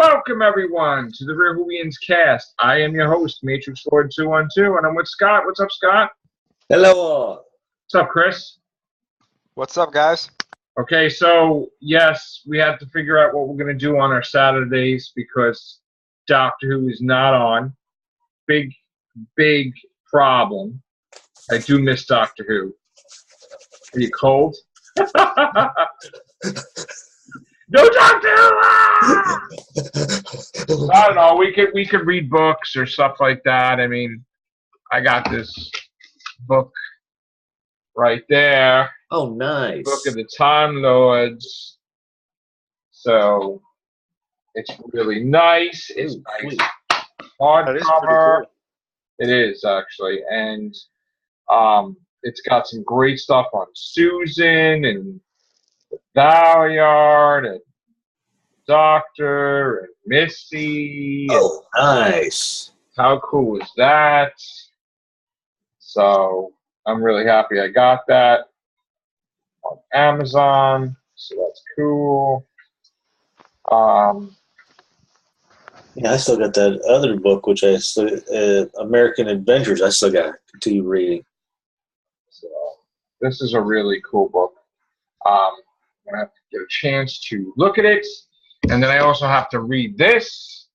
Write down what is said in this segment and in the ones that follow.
Welcome, everyone, to the Whovians cast. I am your host, Matrix Lord 212, and I'm with Scott. What's up, Scott? Hello all. What's up, Chris? What's up, guys? Okay, so, yes, we have to figure out what we're going to do on our Saturdays because Doctor Who is not on. Big problem. I do miss Doctor Who. Are you cold? No Doctor Who! Ah! I don't know. We could read books or stuff like that. I mean, I got this book right there. Oh, nice. Book of the Time Lords. So it's really nice. It's nice. Hardcover. It is actually, and it's got some great stuff on Susan and the Valyard and Doctor and Misty. Oh, nice. How cool is that? So I'm really happy I got that on Amazon. So that's cool. Yeah, I still got that other book, which American Adventures. I still got to continue reading. So this is a really cool book. I'm gonna have to get a chance to look at it, and then I also have to read this.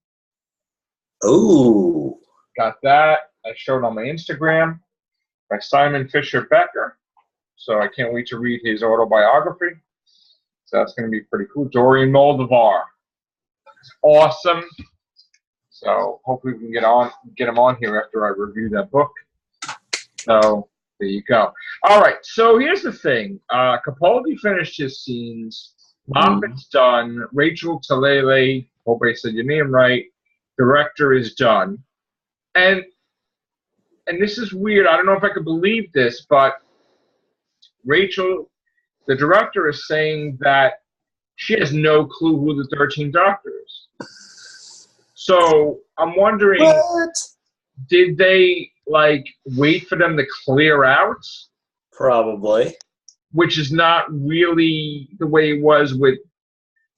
Oh, Got that. I showed on my Instagram by Simon Fisher Becker. So I can't wait to read his autobiography. So that's going to be pretty cool. Dorian Moldavar. It's awesome. So hopefully we can get him on here after I review that book. So there you go. All right. So here's the thing. Capaldi finished his scenes. Moffat's done. Rachel Talele, hope I said your name right. Director is done. And this is weird. I don't know if I could believe this, but Rachel, the director, is saying that she has no clue who the 13th Doctor is. So I'm wondering, what? Did they wait for them to clear out? Probably. Which is not really the way it was with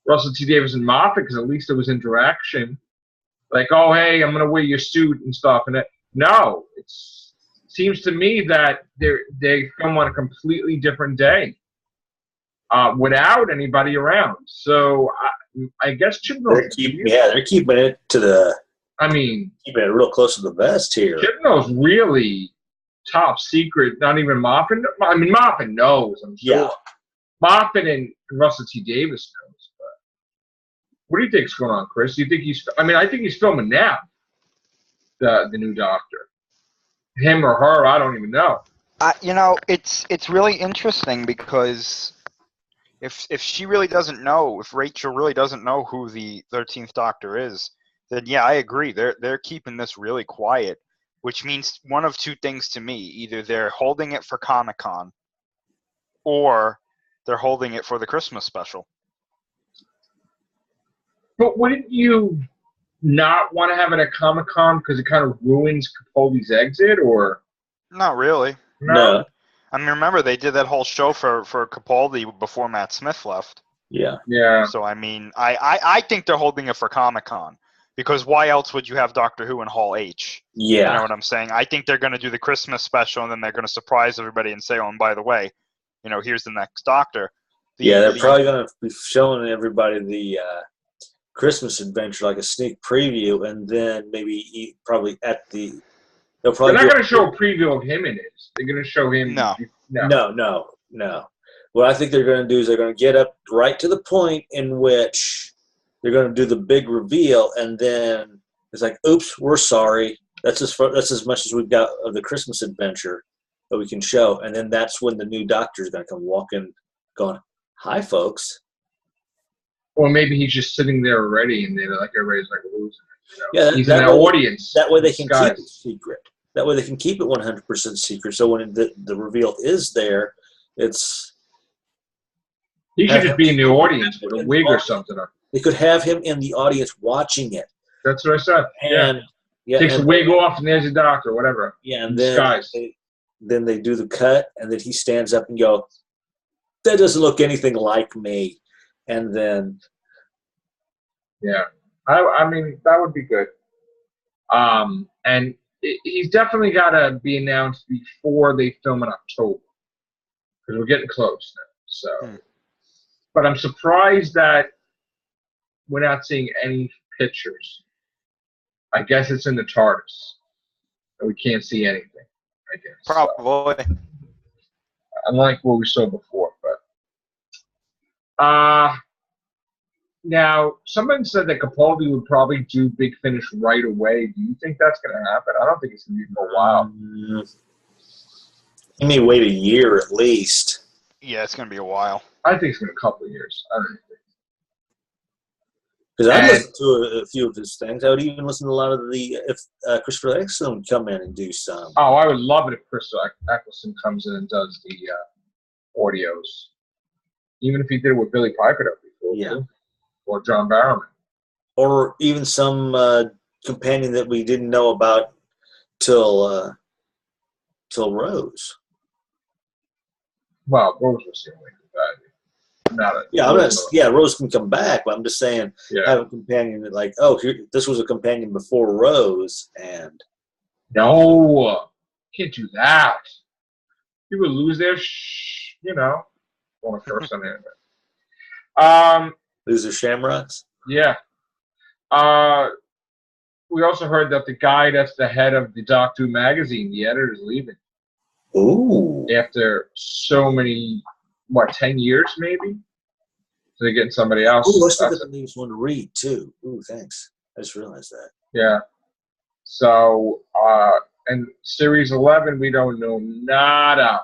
Russell T. Davies and Moffat, because at least there was interaction. Like, oh, hey, I'm going to wear your suit and stuff. And no, it seems to me that they film on a completely different day without anybody around. So I guess they're keeping it to the. I mean, keeping it real close to the vest here. Chibnall's really top secret. Not even Moffat. I mean, Moffat knows. I'm sure. Yeah. Moffat and Russell T. Davies knows. What do you think's going on, Chris? Do you think I think he's filming now. The new Doctor, him or her, I don't even know. It's really interesting because if she really doesn't know, if Rachel really doesn't know who the 13th Doctor is, then yeah, I agree. They're keeping this really quiet, which means one of two things to me: either they're holding it for Comic-Con, or they're holding it for the Christmas special. But wouldn't you not want to have it at Comic-Con because it kind of ruins Capaldi's exit, or? Not really. No. I mean, remember, they did that whole show for Capaldi before Matt Smith left. Yeah. Yeah. So, I mean, I think they're holding it for Comic-Con, because why else would you have Doctor Who in Hall H? Yeah. You know what I'm saying? I think they're going to do the Christmas special, and then they're going to surprise everybody and say, oh, and by the way, here's the next Doctor. They're probably going to be showing everybody the Christmas adventure, like a sneak preview, and then maybe probably at the. They're not going to show a preview of him in it. They're going to show him. No. What I think they're going to do is they're going to get up right to the point in which they're going to do the big reveal, and then it's like, "Oops, we're sorry. That's as much as we've got of the Christmas adventure that we can show." And then that's when the new Doctor is going to come walking, going, "Hi, folks." Or maybe he's just sitting there already, and they're like, everybody's like losing it. Yeah, he's in their audience. That way they can keep it secret. That way they can keep it 100% secret. So when the reveal is there, it's. He should just be in the audience with a wig or something. They could have him in the audience watching it. That's what I said. And takes the wig off, and there's the Doctor, whatever. Yeah, and then they do the cut, and then he stands up and go, "That doesn't look anything like me." And then Yeah. I mean, that would be good. And he's definitely got to be announced before they film in October because we're getting close now. So, but I'm surprised that we're not seeing any pictures. I guess it's in the TARDIS, and we can't see anything. I guess Probably. unlike what we saw before, but now someone said that Capaldi would probably do Big Finish right away. Do you think that's going to happen? I don't think it's going to be for a while. You may wait a year at least. Yeah, it's going to be a while. I think it's going to be a couple of years. I don't know. Because I'd listen to a few of his things. I would even listen to a lot of if Christopher Eccleston would come in and do some. Oh, I would love it if Christopher Eccleston comes in and does the audios. Even if he did it with Billy Piper, that would be cool. Yeah. Too. Or John Barrowman. Or even some companion that we didn't know about till Rose. Well, Rose was the only Rose can come back, but I'm just saying have a companion that like, this was a companion before Rose, and no, can't do that. People lose their want to curse on it. Lose their shamrocks. Yeah. We also heard that the guy that's the head of the Doctor Who magazine, the editor, is leaving. Ooh. After so many, 10 years maybe? So they're getting somebody else. Oh, I still got the newest one to read, too. Ooh, thanks. I just realized that. Yeah. So, and Series 11, we don't know nada.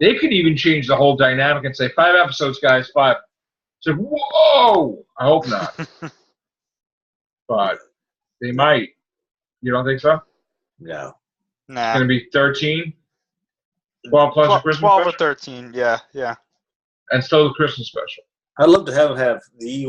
They could even change the whole dynamic and say, 5 episodes, guys, 5. So, whoa! I hope not. But they might. You don't think so? No. Nah. It's going to be 13? 12 plus a Christmas 12 special? or 13, yeah. And still the Christmas special. I'd love to have the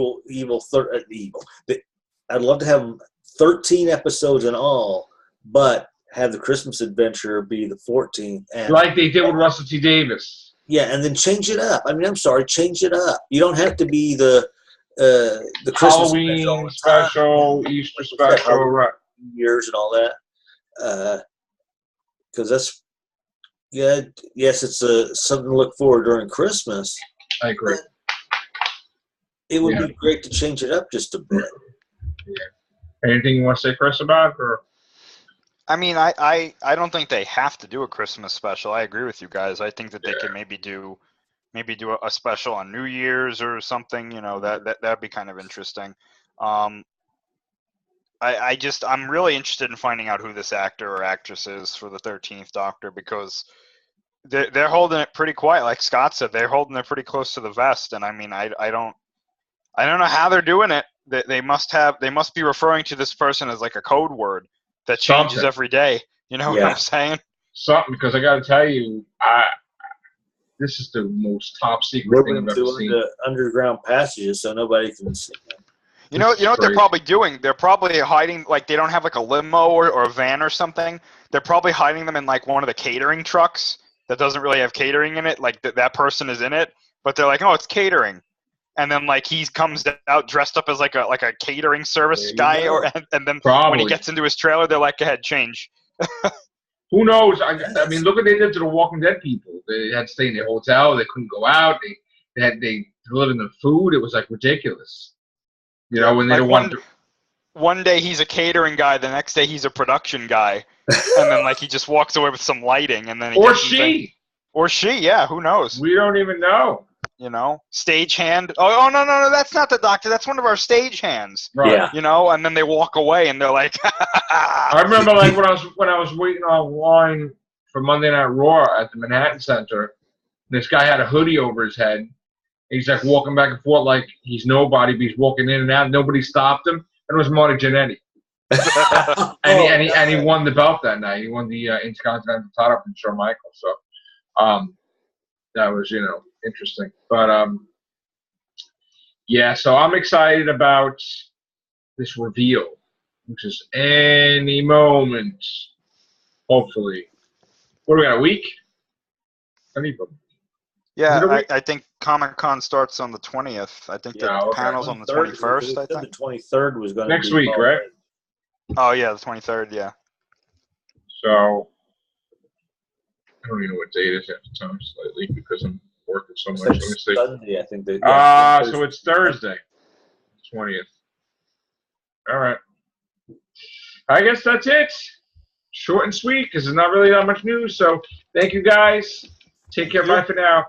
I'd love to have 13 episodes in all, but have the Christmas adventure be the 14th. And Like they did with Russell T. Davis. Yeah, and then change it up. I mean, I'm sorry, change it up. You don't have to be the Christmas Halloween special, Easter special, right? Years and all that. Because that's yes, it's something to look forward during Christmas. I agree. It would be great to change it up just a bit. Yeah. Anything you want to say, Chris, about or? I mean, I don't think they have to do a Christmas special. I agree with you guys. I think that they can maybe do a special on New Year's or something. That'd be kind of interesting. I'm really interested in finding out who this actor or actress is for the 13th Doctor, because they're holding it pretty quiet. Like Scott said, they're holding it pretty close to the vest. And I mean, I don't know how they're doing it. They must be referring to this person as like a code word that changes every day. You know what I'm saying? Something, because I got to tell you, this is the most top secret thing I've ever seen. The underground passages so nobody can see them. You know what they're probably doing? They're probably hiding, like they don't have like a limo or a van or something. They're probably hiding them in like one of the catering trucks that doesn't really have catering in it. Like that person is in it, but they're like, oh, it's catering. And then like he comes out dressed up as like a catering service guy, and then when he gets into his trailer, they're like, go ahead, change. Who knows? I mean, look what they did to the Walking Dead people. They had to stay in their hotel. They couldn't go out. They delivered them food. It was like ridiculous. You know, when they don't want to. One day he's a catering guy, the next day he's a production guy, and then like he just walks away with some lighting, and then or she, yeah, who knows? We don't even know. You know, stagehand. Oh no, that's not the Doctor. That's one of our stagehands. Right. Yeah. You know, and then they walk away, and they're like. I remember like when I was waiting online for Monday Night Raw at the Manhattan Center. This guy had a hoodie over his head. He's like walking back and forth like he's nobody, but he's walking in and out. Nobody stopped him. And it was Marty Jannetty. and he won the belt that night. He won the Intercontinental title from Shawn Michaels. So that was, interesting. But so I'm excited about this reveal, which is any moment, hopefully. What do we got, a week? Yeah, Is it a week? I think Comic Con starts on the 20th. I think Yeah, the okay. panel's on the 23rd, 21st. I they said think. the 23rd was going to Next be week, all right? in. Oh yeah, the 23rd. Yeah. So I don't even know what date it is at the time slightly because I'm working so It's much. like Let me see. Sunday, I think. Yeah, So it's Thursday, 20th. All right. I guess that's it. Short and sweet because there's not really that much news. So thank you guys. Take care. Thank you. Bye for now.